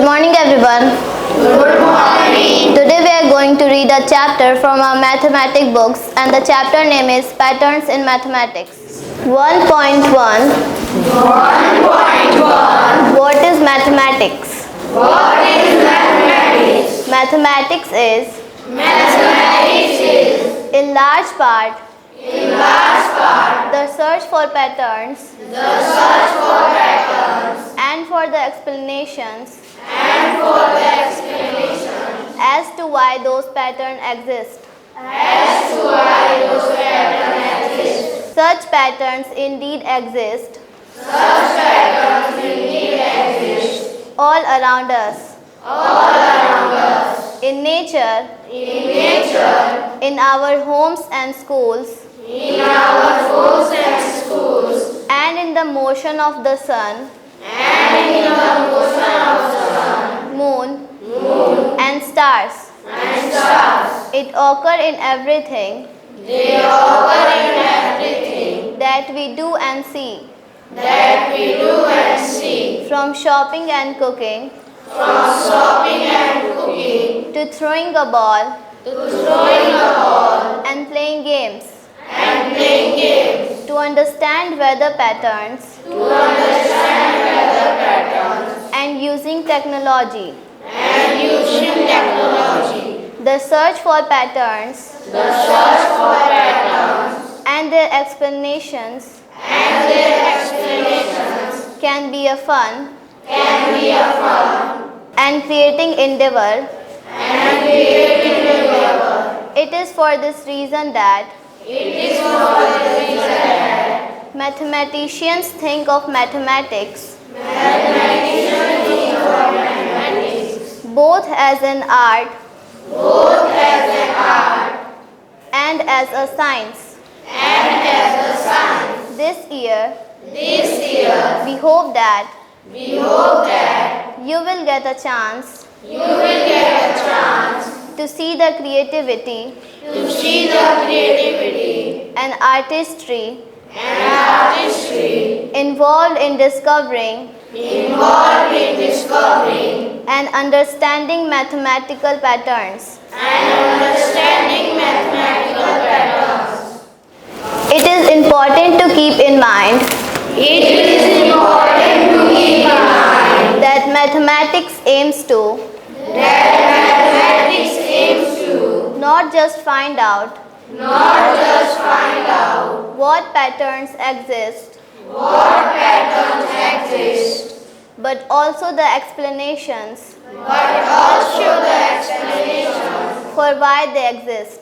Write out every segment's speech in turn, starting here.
morning everyone. Good morning. Today we are going to read a chapter from our mathematics books and the chapter name is Patterns in Mathematics. 1.1 What is mathematics? What is mathematics? Mathematics is in large part the search for patterns and for the explanations as to why those patterns exist. Such patterns indeed exist all around us. In nature, in our homes and schools, and in the motion of the sun, moon, and stars. It occurs in everything that we do and see. From shopping and cooking to throwing a ball and playing games. To understand weather patterns and using technology. The search for patterns and their explanations can be a fun and creating endeavor. It is for this reason that mathematicians think of mathematics both as an art and as a science. This year, we hope that you will get a chance to see the creativity and artistry involved in discovering and understanding mathematical patterns. It is important to keep in mind that mathematics aims to not just find out what patterns exist, but also the explanations for why they exist.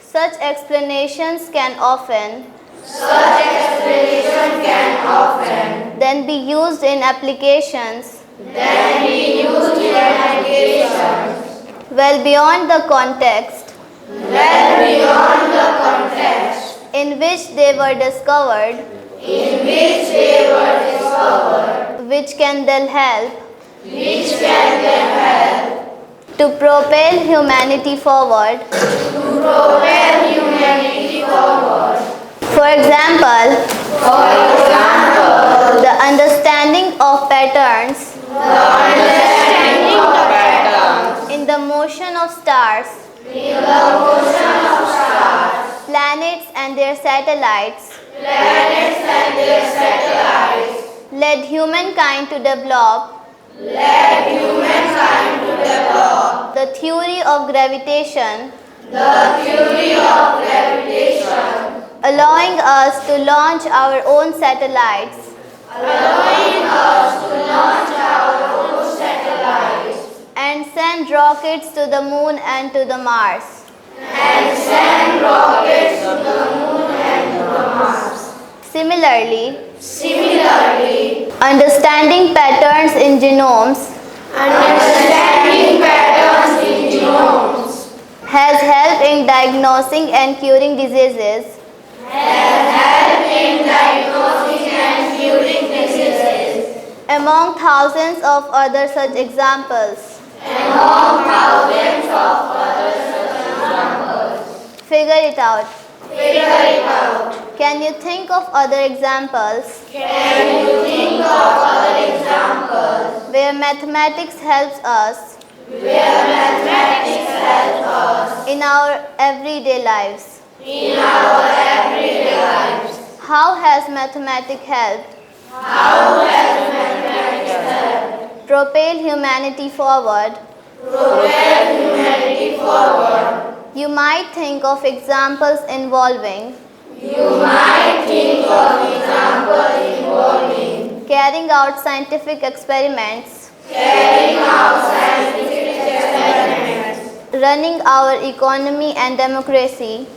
Such explanations can often then be used in applications well beyond the context in which they were discovered, which can then help to propel humanity forward. For example, the understanding of patterns in the motion of stars, planets and their satellites led humankind to develop the theory of gravitation, allowing us to launch our own satellites and send rockets to the moon and to the Mars. Similarly, understanding patterns in genomes has helped in diagnosing and curing diseases among thousands of other such examples. Figure it out. Can you think of other examples? where mathematics helps us in our everyday lives. How has mathematics helped propel humanity forward? You might think of examples involving carrying out scientific experiments, running our economy and democracy,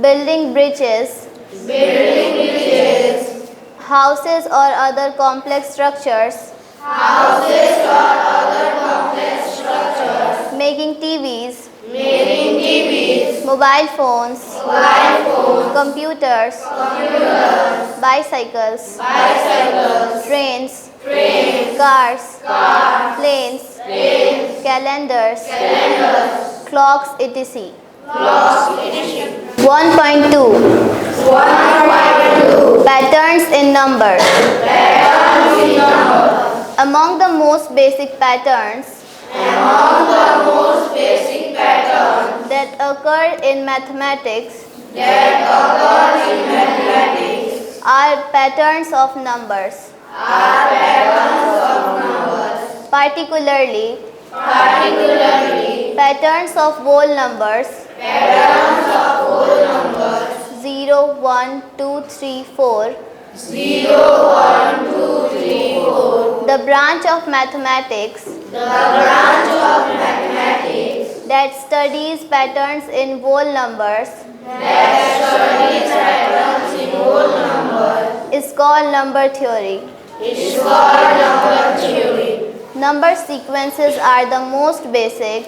building bridges, houses or other complex structures, making TVs, mobile phones, computers, bicycles, trains, cars, planes, calendars, clocks, etc. 1.2 Patterns in numbers. Among the most basic patterns that occur in mathematics are patterns of numbers. Particularly patterns of whole numbers 0, 1, 2, 3, 4. The branch of mathematics that studies patterns in whole numbers is called number theory. Number sequences are the most basic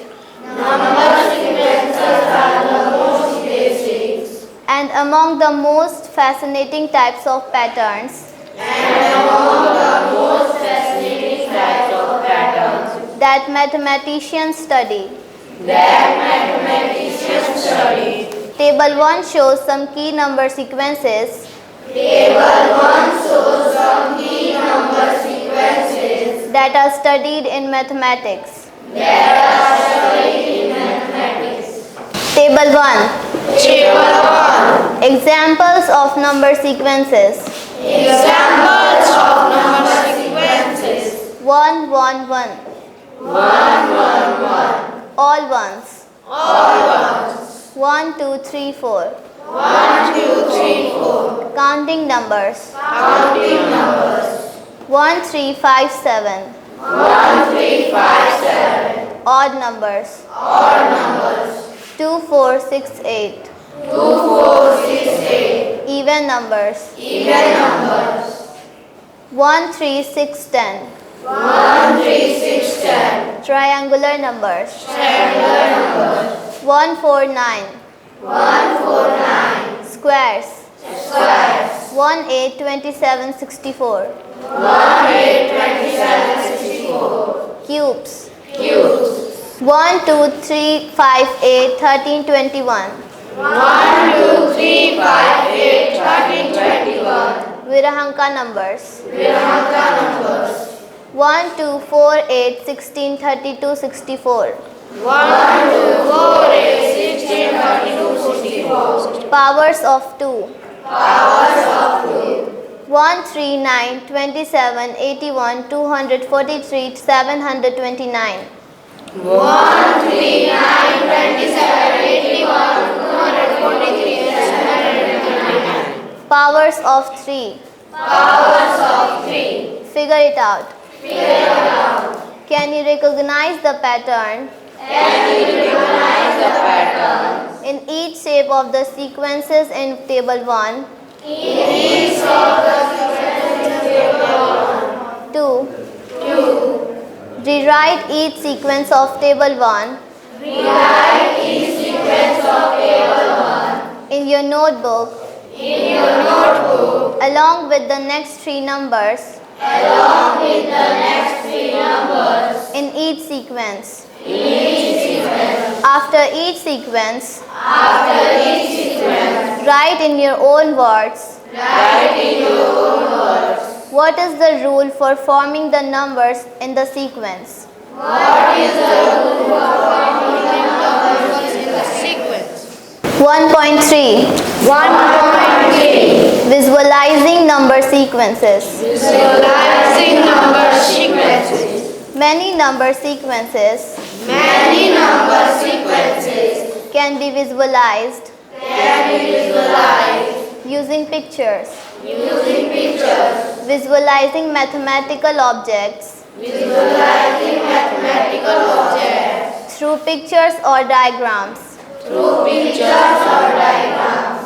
and among the most fascinating types of patterns that mathematicians study. Table 1 shows some key number sequences that are studied in mathematics. Table 1. Examples of number sequences. 1, 1, 1. All ones. 1, 2, 3, 4. Counting numbers. 1, 3, 5, 7. Odd numbers. 2, 4, 6, 8. Even numbers. 1, 3, 6, 10. Triangular numbers. 1, 4, 9. Squares. 1, 8, 27, 64. Cubes. 1, 2, 3, 5, 8, 13, 21. Virahanka numbers. 1, 2, 4, 8, 16, 32, 64. Powers of 2. 1, 3, 9, 27, 81, 243, 729. Powers of 3. Figure it out. Can you recognize the pattern in each shape of the sequences in table 1? 2. Rewrite each sequence of table 1 in your notebook along with the next 3 numbers in each sequence. After each sequence, write in your own words What is the rule for forming the numbers in the sequence? What is the rule for forming the numbers in the sequence? 1.3 1.3. Visualizing number sequences. Visualizing number sequences. Many number sequences Many number sequences can be visualized using pictures. using pictures. Visualizing mathematical objects Visualizing mathematical objects through pictures or diagrams through pictures or diagrams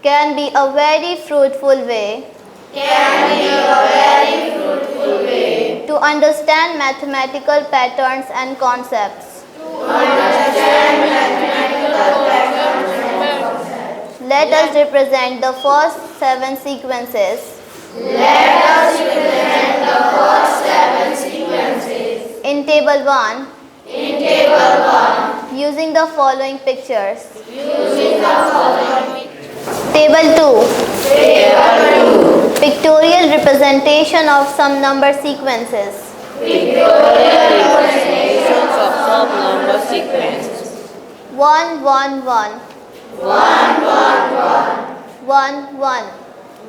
can be a very fruitful way can be a very fruitful way to understand mathematical patterns and concepts. to understand mathematical patterns and concepts. Let us represent the first 7 sequences Let us represent the first 7 sequences in table 1 in table 1 using the following pictures. using the following Table 2, table 2. pictorial representation of some number sequences. Pictorial representations of some number sequences. 1 1 1 1 1 1 1 1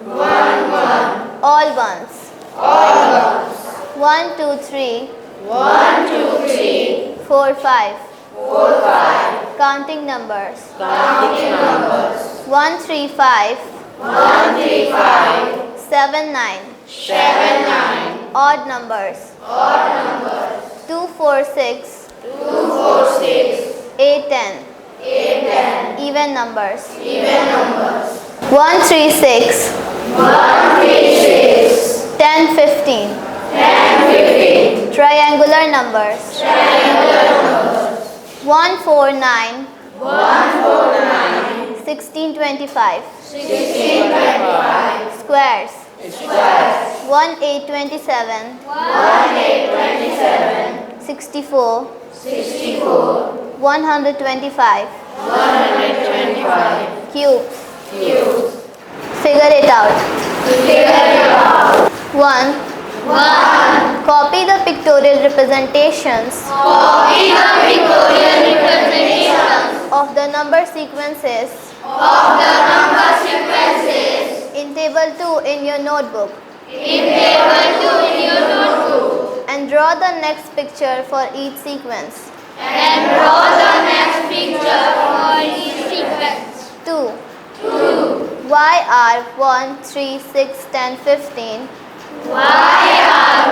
1 1 all ones. all ones. 1 2 3 1 2 3 4 5 4 5 counting numbers. counting numbers. 1 3 5 1 3 5 7 9 7 9 odd numbers. odd numbers. 2 4 6 2 4 6 8 10 8 10 even numbers. even numbers. 1 3 6 1 3 6 10 15 10 15 triangular numbers. triangular numbers. 1 4 9 1 4 9 16 25 16 25 squares. squares. 1 8 27 1 8 27 64 64 125 125 cubes. cubes. Figure it out. Figure it out. 1 copy the pictorial representations Copy the pictorial representations of the number sequences of the number sequences in table 2 in your notebook in table 2 in your notebook and draw the next picture for each sequence. and draw the next picture for each sequence. 2. Why are 1, 3, 6, 10, 15 Why are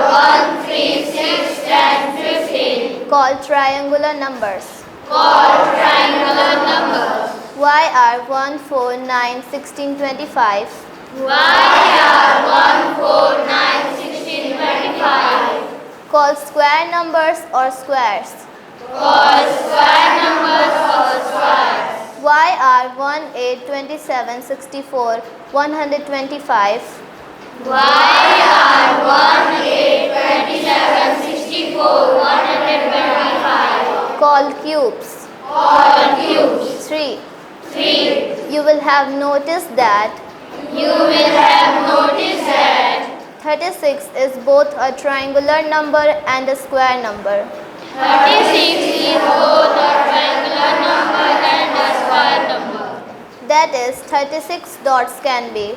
1, 3, 6, 10, 15 called triangular numbers? called triangular numbers? Why are 1, 4, 9, 16, 25 Why are 1, 4, 9, 16, 25 called square numbers or squares? called square numbers or squares? Why are 1, 8, 27, 64, 125 Why are 1, 8, 27, 64, 125 called cubes? called cubes? 3. 3. You will have noticed that You will have noticed that 36 is both a triangular number and a square number. 36 is both a triangular number and a square number. That is, 36 dots can be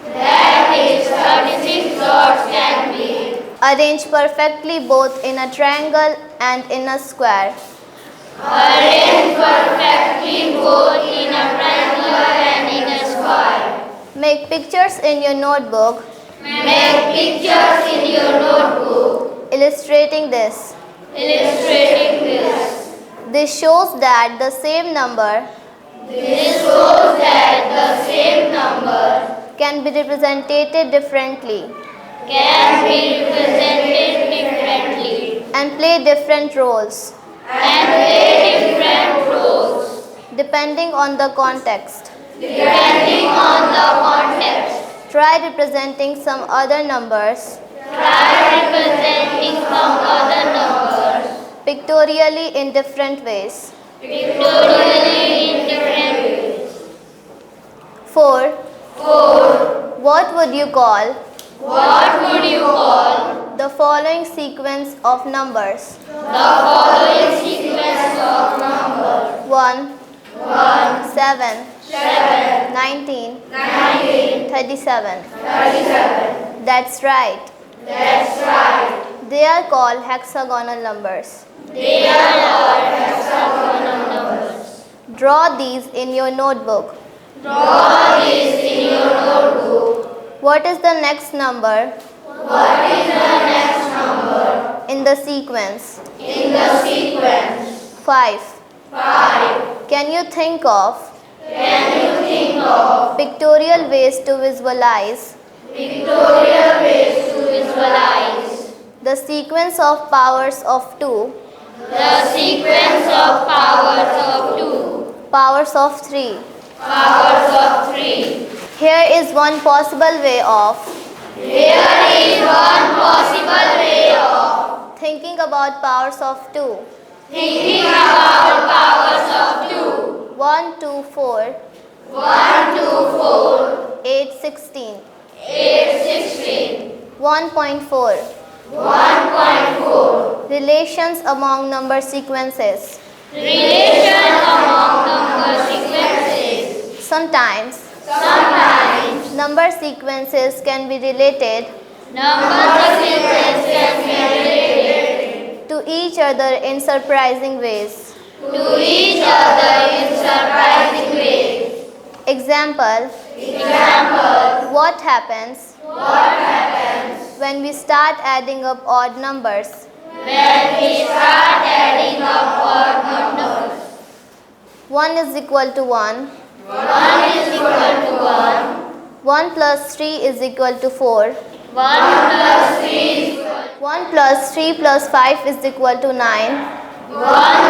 That is, 36 dots can be arranged perfectly both in a triangle and in a square. arranged perfectly both in a triangular and in a square. Make pictures in your notebook Make pictures in your notebook illustrating this. illustrating this. This shows that the same number This shows that the same number can be represented differently can be represented differently and play different roles and play different roles depending on the context. depending on the context. Try representing some other numbers Try representing some other numbers pictorially in different ways. pictorially in different ways. 4. 4. What would you call What would you call the following sequence of numbers? the following sequence of numbers? 1, 7, 19, 37. That's right. That's right. They are called hexagonal numbers. They are all hexagonal numbers. Draw these in your notebook. Draw these in your notebook. What is the next number What is the next number in the sequence? in the sequence? 5. 5. Can you think of Can you think of pictorial ways to visualize pictorial ways to visualize the sequence of powers of 2, the sequence of powers of 2, powers of 3? powers of 3? Here is one possible way of Here is one possible way of thinking about powers of 2. thinking about powers of 2. 1, 2, 4, 1, 2, 4, 8, 16. 8, 16. 1.4. 1.4. Relations among number sequences. Relation among number sequences. Sometimes Sometimes number sequences can be related number sequences can be related to each other in surprising ways. to each other in surprising ways. Example, Example, what happens what happens when we start adding up odd numbers? when we start adding up odd numbers? 1 is equal to 1. 1 is equal to 1. 1 plus 3 is equal to 4. 1 plus 3 is equal 1 plus 3 plus 5 is equal to 9. 1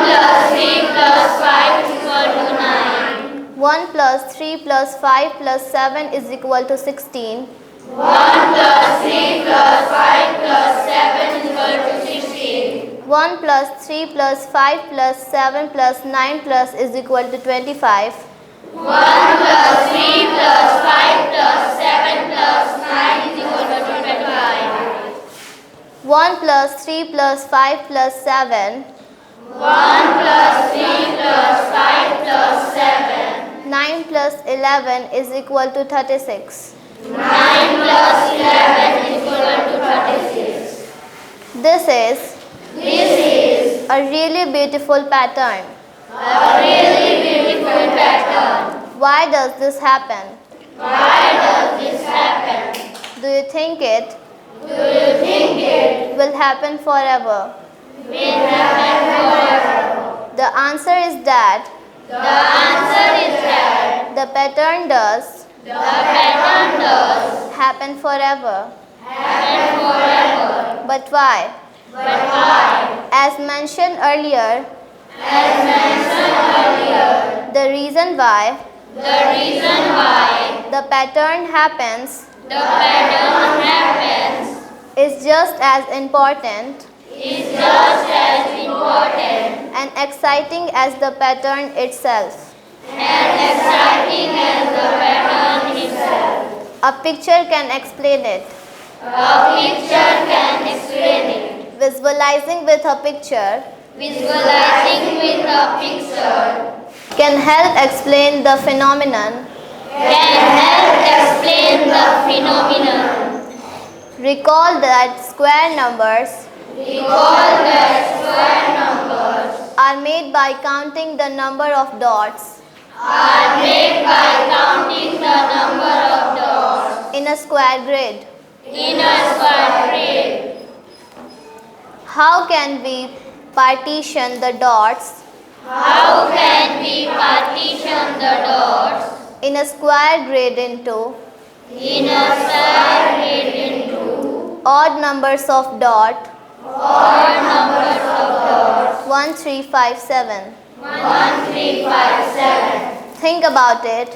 plus 3 plus 5 is equal to 9. 1 plus 3 plus 5 plus 7 is equal to 16. 1 plus 3 plus 5 plus 7 is equal to 16. 1 plus 3 plus 5 plus 7 plus 9 plus is equal to 25. 1 plus 3 plus 5 plus 7 plus 9 is equal to 25. 1 plus 3 plus 5 plus 7, 1 plus 3 plus 5 plus 7. 9 plus 11 is equal to 36. 9 plus 11 is equal to 36. This is This is a really beautiful pattern. a really beautiful pattern. Why does this happen? Why does this happen? Do you think it Do you think it will happen forever? will happen forever? The answer is that The answer is that the pattern does the pattern does happen forever. happen forever. But why? But why? As mentioned earlier, As mentioned earlier, the reason why the reason why the pattern happens the pattern happens is just as important is just as important and exciting as the pattern itself. and exciting as the pattern itself. A picture can explain it. A picture can explain it. Visualizing with a picture Visualizing with a picture can help explain the phenomenon. can help explain the phenomenon. Recall that square numbers Recall that square numbers are made by counting the number of dots are made by counting the number of dots in a square grid. in a square grid. How can we partition the dots How can we partition the dots in a square grid into in a square grid into odd numbers of dot odd numbers of dots? 1, 3, 5, 7? 1, 3, 5, 7. Think about it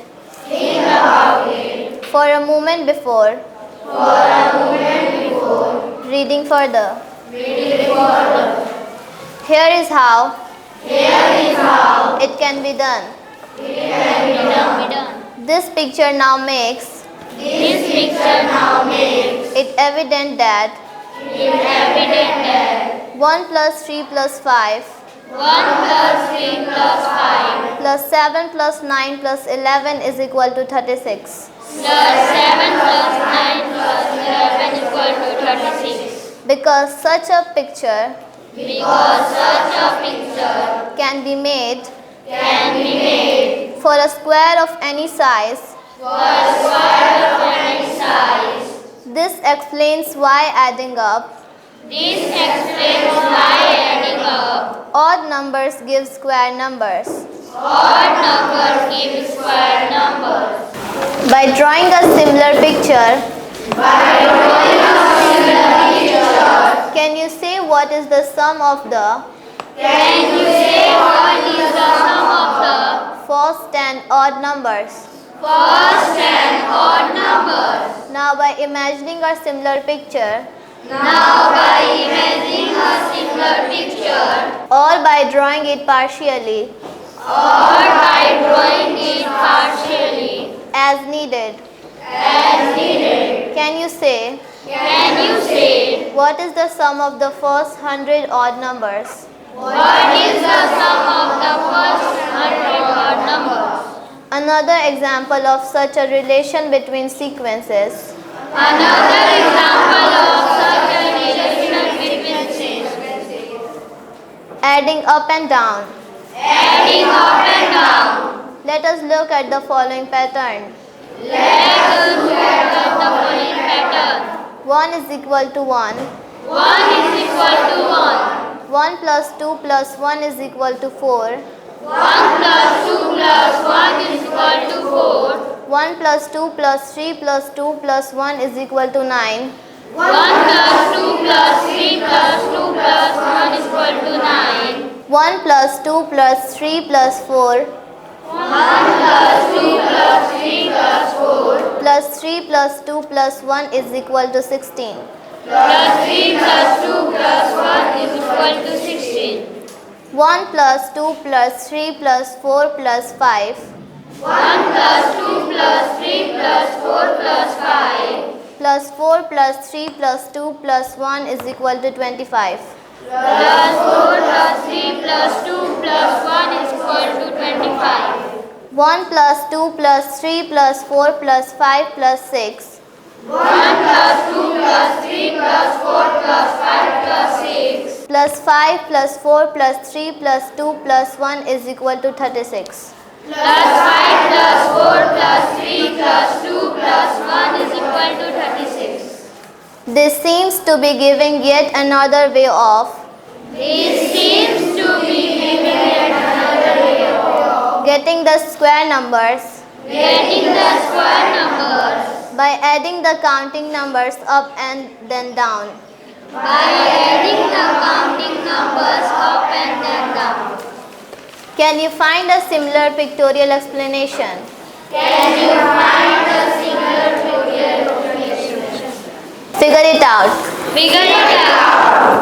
Think about it for a moment before for a moment before reading further. reading further. Here is how Here is how it can be done. it can be done. This picture now makes This picture now makes it evident that 1 plus 3 plus 5 plus 7 plus 9 plus 11 is equal to 36. Because such a picture can be made for a square of any size. This explains why adding up odd numbers give square numbers. By drawing a similar picture, can you say what is the sum of the first and odd numbers? Now by imagining a similar picture or by drawing it partially as needed, can you say what is the sum of the first 100 odd numbers? Another example of such a relation between sequences adding up and down. Let us look at the following pattern. 1 is equal to 1. 1 plus 2 plus 1 is equal to 4. 1 plus 2 plus 3 plus 2 plus 1 is equal to 9. 1 plus 2 plus 3 plus 4 plus 3 plus 2 plus 1 is equal to 16. 1 plus 2 plus 3 plus 4 plus 5 plus 4 plus 3 plus 2 plus 1 is equal to 25. 1 plus 2 plus 3 plus 4 plus 5 plus 6 plus 5 plus 4 plus 3 plus 2 plus 1 is equal to 36. This seems to be giving yet another way of getting the square numbers by adding the counting numbers up and then down. Can you find a similar pictorial explanation? Figure it out.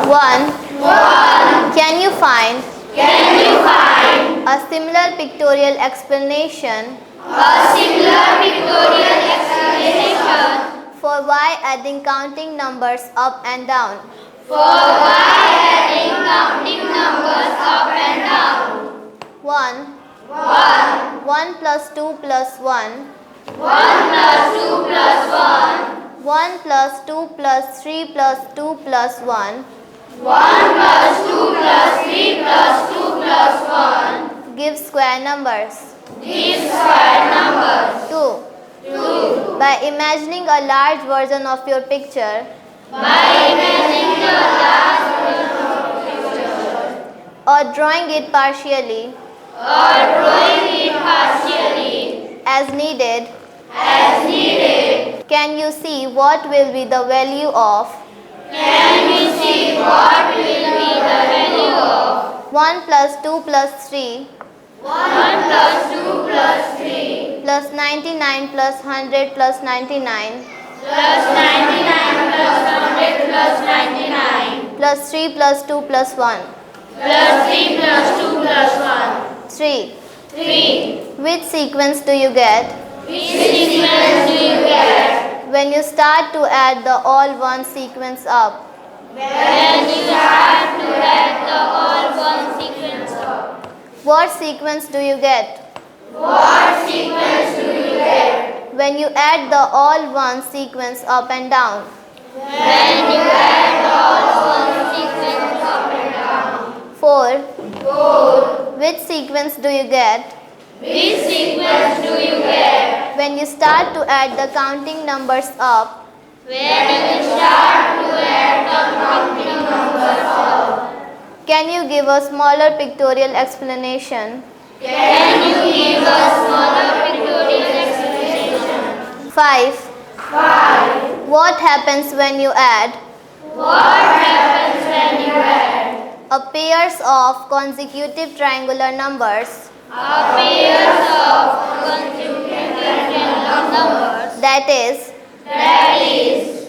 1. Can you find a similar pictorial explanation for why adding counting numbers up and down? 1 plus 2 plus 1 1 plus 2 plus 3 plus 2 plus 1 give square numbers. 2. By imagining a large version of your picture or drawing it partially as needed, can you see what will be the value of 1 plus 2 plus 3 plus 99 plus 100 plus 99 plus 3 plus 2 plus 1. 3. Which sequence do you get When you start to add the all one sequence up. When you start to add the all one sequence up. What sequence do you get? What sequence do you get? When you add the all one sequence up and down. When you add the all one sequence up and down. 4. 4. Which sequence do you get? Which sequence do you get? When you start to add the counting numbers up. When you start to add the counting numbers up. Can you give a smaller pictorial explanation? Can you give a smaller pictorial explanation? 5. 5. What happens when you add? What happens when you add? A pairs of consecutive triangular numbers. A pairs of consecutive triangular numbers. That is,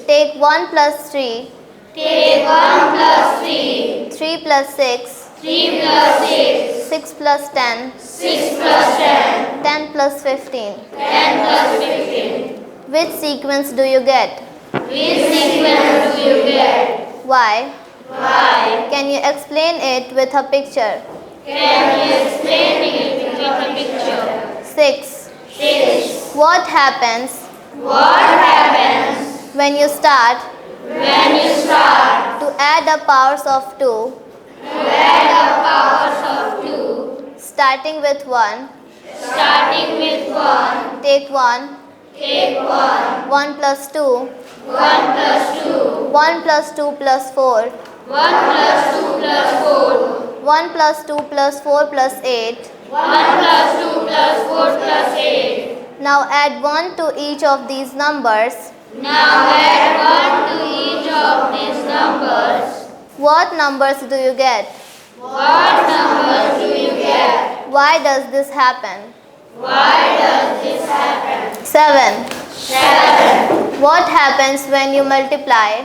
take 1 plus 3, Take 1 plus 3, 3 plus 6, 3 plus 6, 6 plus 10, 6 plus 10, 10 plus 15. 10 plus 15. Which sequence do you get? Which sequence do you get? Why? Why? Can you explain it with a picture? Can you explain it with a picture? 6. 6. What happens What happens when you start when you start to add the powers of 2, to add the powers of 2, starting with 1? starting with 1, Take 1, take 1, 1 plus 2, 1 plus 2, 1 plus 2 plus 4, 1 plus 2 plus 4, 1 plus 2 plus 4 plus 8. 1 plus 2 plus 4 plus 8. Now add 1 to each of these numbers. Now add 1 to each of these numbers. What numbers do you get? What numbers do you get? Why does this happen? Why does this happen? 7. 7. What happens when you multiply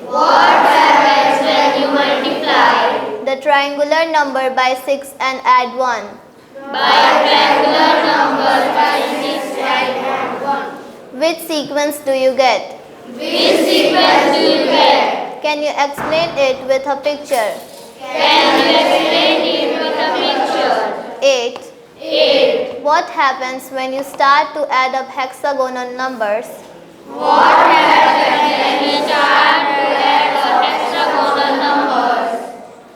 What happens when you multiply the triangular number by 6 and add 1? by triangular numbers by 6 and add 1? Which sequence do you get? Which sequence do you get? Can you explain it with a picture? Can you explain it with a picture? 8. 8. What happens when you start to add up hexagonal numbers? What happens when you start to add the hexagonal numbers?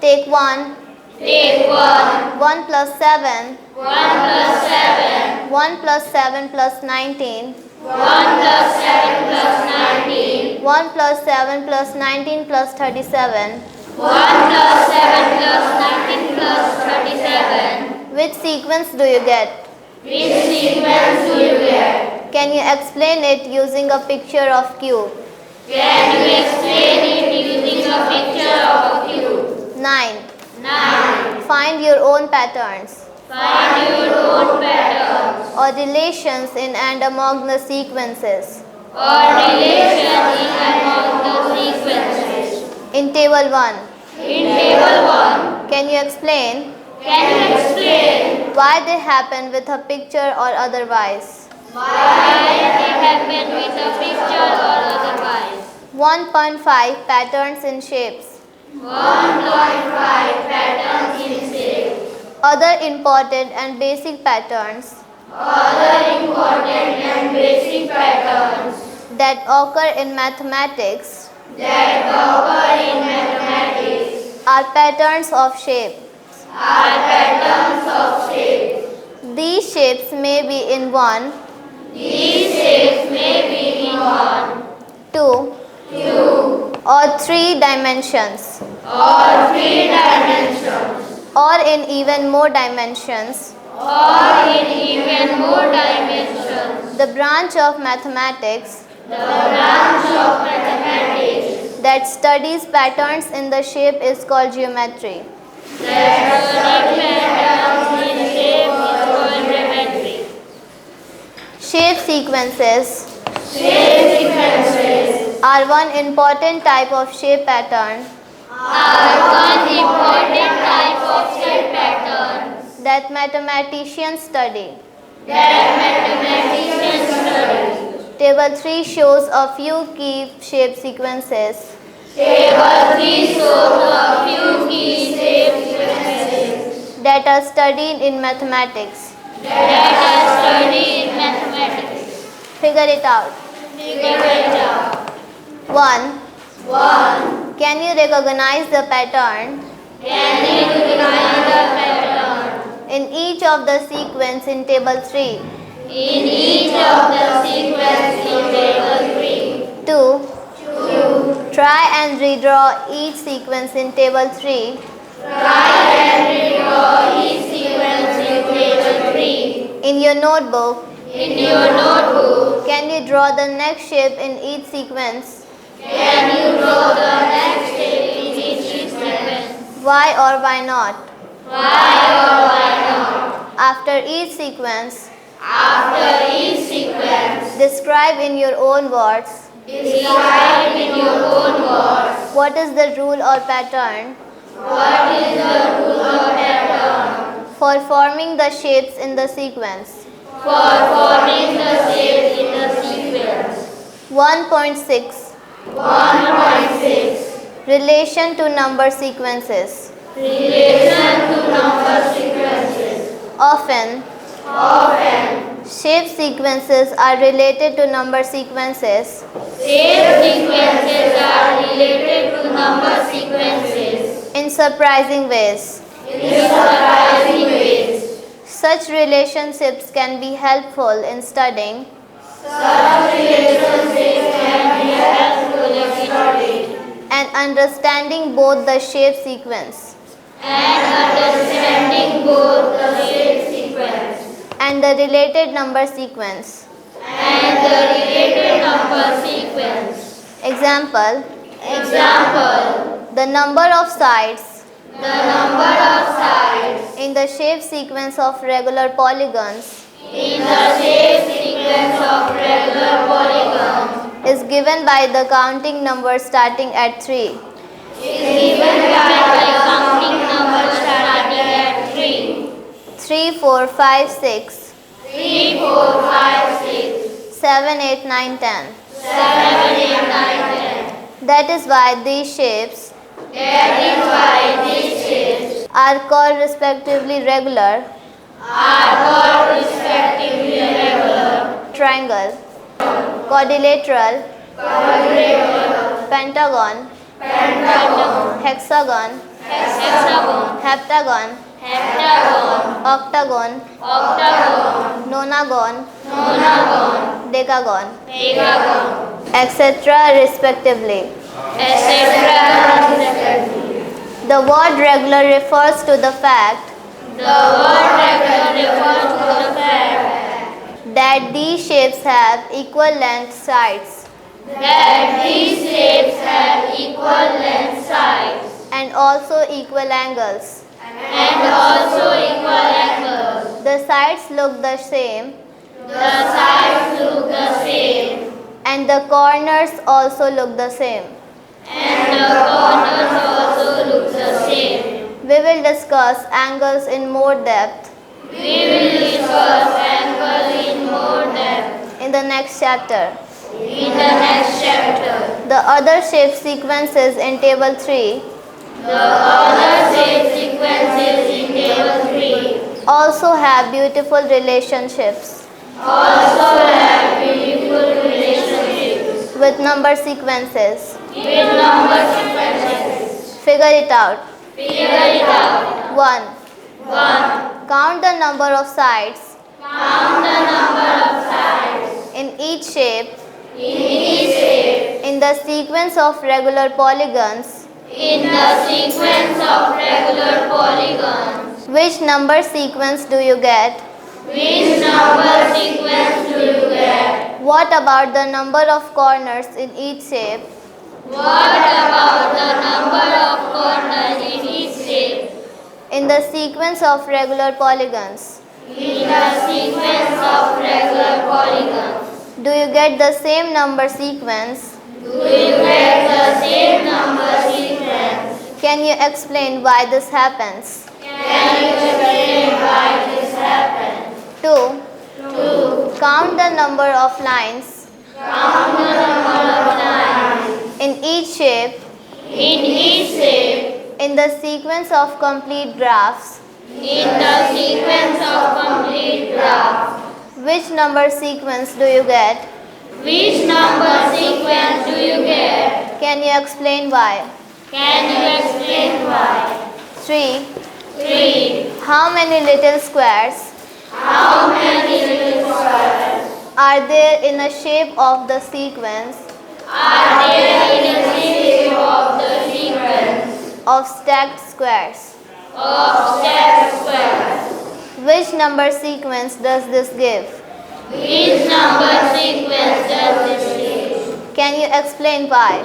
Take 1, Take 1, 1 plus 7, 1 plus 7, 1 plus 7 plus 19, 1 plus 7 plus 19, 1 plus 7 plus 19 plus 37. 1 plus 7 plus 19 plus 37. Which sequence do you get? Which sequence do you get? Can you explain it using a picture of cube? Can you explain it using a picture of a cube? 9. 9. Find your own patterns Find your own patterns or relations in and among the sequences. or relations in among the sequences. In table 1, In table 1, can you explain can you explain why they happen with a picture or otherwise? why they happen with a picture or otherwise? 1.5 Patterns in shapes. 1.5 patterns in shape. Other important and basic patterns Other important and basic patterns that occur in mathematics that occur in mathematics are patterns of shape. are patterns of shape. These shapes may be in 1, These shapes may be in 1, 2, 2, or 3 dimensions, or 3 dimensions, or in even more dimensions. or in even more dimensions. The branch of mathematics The branch of mathematics that studies patterns in the shape is called geometry. that studies patterns in shape is called geometry. Shape sequences Shape sequences are one important type of shape pattern are one important type of shape pattern that mathematicians study. that mathematicians study. Table 3 shows a few key shape sequences Table 3 shows a few key shape sequences that are studied in mathematics. that are studied in mathematics. Figure it out. Figure it out. 1. 1. Can you recognize the pattern Can you recognize the pattern in each of the sequence in table 3? in each of the sequences in table 3? 2. 2. Try and redraw each sequence in table 3 Try and redraw each sequence in table 3 in your notebook. in your notebook. Can you draw the next shape in each sequence? Can you draw the next shape in each sequence? Why or why not? Why or why not? After each sequence, After each sequence, describe in your own words describe in your own words what is the rule or pattern what is the rule or pattern for forming the shapes in the sequence. for forming the shapes in the sequence. 1.6 1.6. Relation to number sequences. Relation to number sequences. Often, shape sequences are related to number sequences Shape sequences are related to number sequences in surprising ways. in surprising ways. Such relationships can be helpful in studying Such relationships can be helpful in study and understanding both the shape sequence and understanding both the shape sequence and the related number sequence. and the related number sequence. Example, Example, the number of sides the number of sides in the shape sequence of regular polygons in the shape sequence of regular polygons is given by the counting number starting at 3. is given by the counting number starting at 3. 3, 4, 5, 6, 3, 4, 5, 6, 7, 8, 9, 10. 7, 8, 9, 10. That is why these shapes That is why these shapes are called respectively regular, are called respectively regular, triangle, quadrilateral, pentagon, hexagon, hexagon, heptagon, heptagon, octagon, octagon, nonagon, nonagon, decagon, decagon, etc. respectively. etc. respectively. The word regular refers to the fact The word regular refers to the fact that these shapes have equal length sides that these shapes have equal length sides and also equal angles. and also equal angles. The sides look the same The sides look the same and the corners also look the same. and the corners also look the same. We will discuss angles in more depth We will discuss angles in more depth in the next chapter. in the next chapter. The other shape sequences in table 3 The other shape sequences in table 3 also have beautiful relationships also have beautiful relationships with number sequences. with number sequences. Figure it out. Figure it out. 1. 1. Count the number of sides Count the number of sides in each shape in each shape in the sequence of regular polygons. in the sequence of regular polygons. Which number sequence do you get? Which number sequence do you get? What about the number of corners in each shape? What about the number of corners in each shape In the sequence of regular polygons, in the sequence of regular polygons? do you get the same number sequence? Do you get the same number sequence? Can you explain why this happens? Can you explain why this happened? 2. 2. Count the number of lines Count the number of lines. In each shape, In each shape. in the sequence of complete graphs, In the sequence of complete graph. which number sequence do you get? Which number sequence do you get? Can you explain why? Can you explain why? 3. 3. How many little squares How many little squares are there in a shape of the sequence are there in a shape of the sequence of stacked squares? of stacked squares? Which number sequence does this give? Which number sequence does this give? Can you explain why?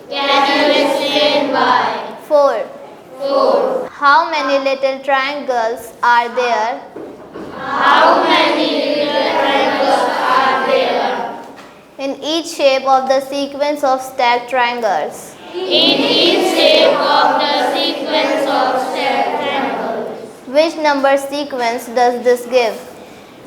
Can you explain why? 4. 4. How many little triangles are there How many little triangles are there in each shape of the sequence of stacked triangles? in each shape of the sequence of stacked triangles? Which number sequence does this give?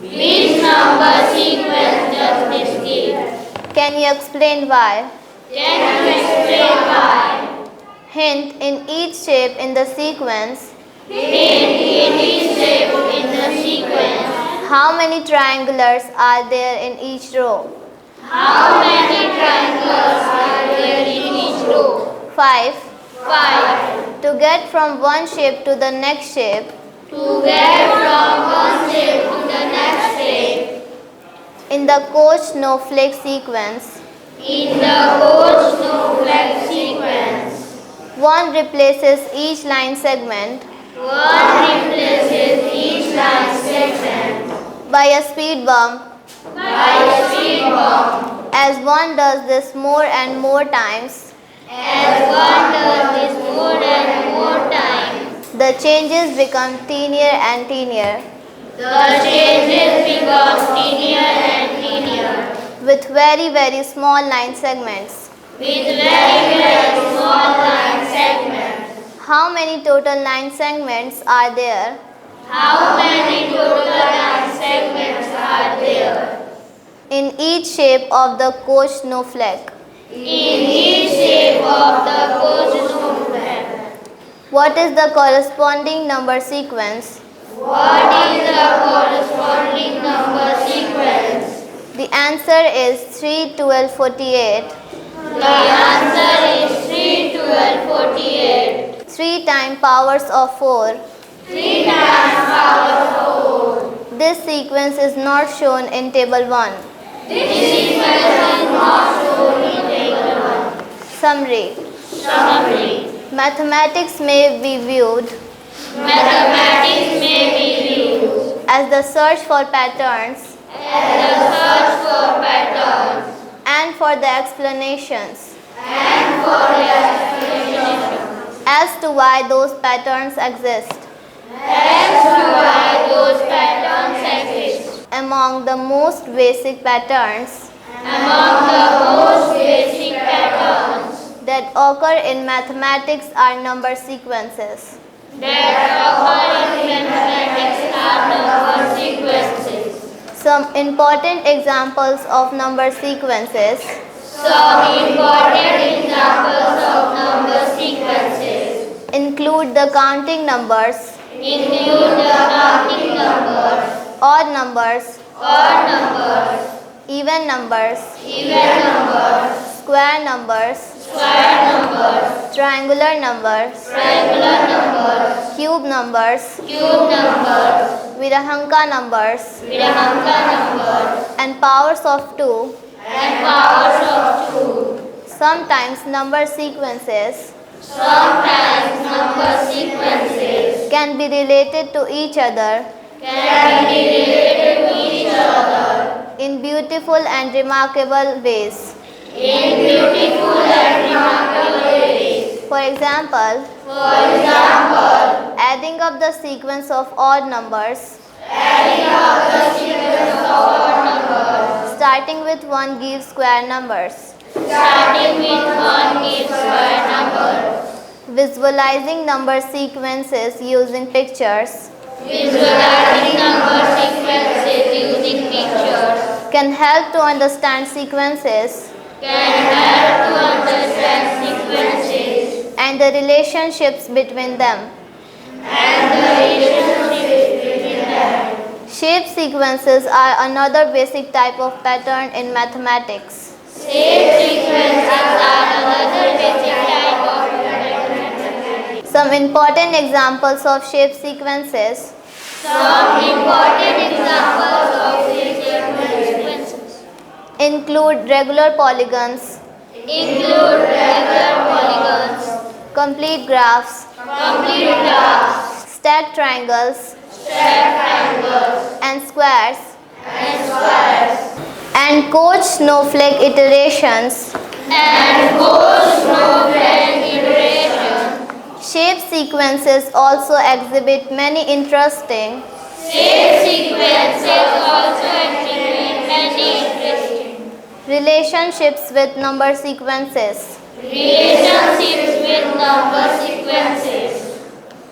Which number sequence does this give? Can you explain why? Can you explain why? Hint, in each shape in the sequence, In each shape in the sequence, how many triangulars are there in each row? how many triangles are there in each row? 5. 5. To get from one shape to the next shape, To get from one shape to the next shape, in the coach snowflake sequence, in the coach snowflake sequence, one replaces each line segment one replaces each line segment by a speed bump. by a speed bump. As one does this more and more times, As one does this more and more times, the changes become teenier and teenier, the changes become tinier and tinier, with very, very small line segments. with very, very small line segments. How many total line segments are there How many total line segments are there in each shape of the coach snowflake? in each shape of the coach snowflake? What is the corresponding number sequence? What is the corresponding number sequence? The answer is 3, 12, 48. The answer is 3, 12, 48. 3 times powers of 4. 3 times power of 4. This sequence is not shown in table 1. This sequence is not shown in table 1. Summary. Summary. Mathematics may be viewed Mathematics may be viewed as the search for patterns as the search for patterns and for the explanations and for the explanation as to why those patterns exist. as to why those patterns exist. Among the most basic patterns Among the most basic patterns that occur in mathematics are number sequences. that occur in mathematics are number sequences. Some important examples of number sequences Some important examples of number sequences include the counting numbers, include the counting numbers, odd numbers, odd numbers, even numbers, even numbers, square numbers, square numbers, triangular numbers, triangular numbers, cube numbers, cube numbers, Virahanka numbers, Virahanka numbers, and powers of 2. and powers of 2. Sometimes number sequences Sometimes number sequences can be related to each other can be related to each other in beautiful and remarkable ways. in beautiful and remarkable ways. For example, For example, adding up the sequence of odd numbers adding up the sequence of odd numbers, starting with 1 gives square numbers. starting with 1 gives square numbers. Visualizing number sequences using pictures Visualizing number sequences using pictures can help to understand sequences and the relationships between them. Shape sequences are another basic type of pattern in mathematics. Some important examples of shape sequences include regular polygons, complete graphs, stacked triangles, and squares, and coach snowflake iterations. Shape sequences also exhibit many interesting relationships with number sequences.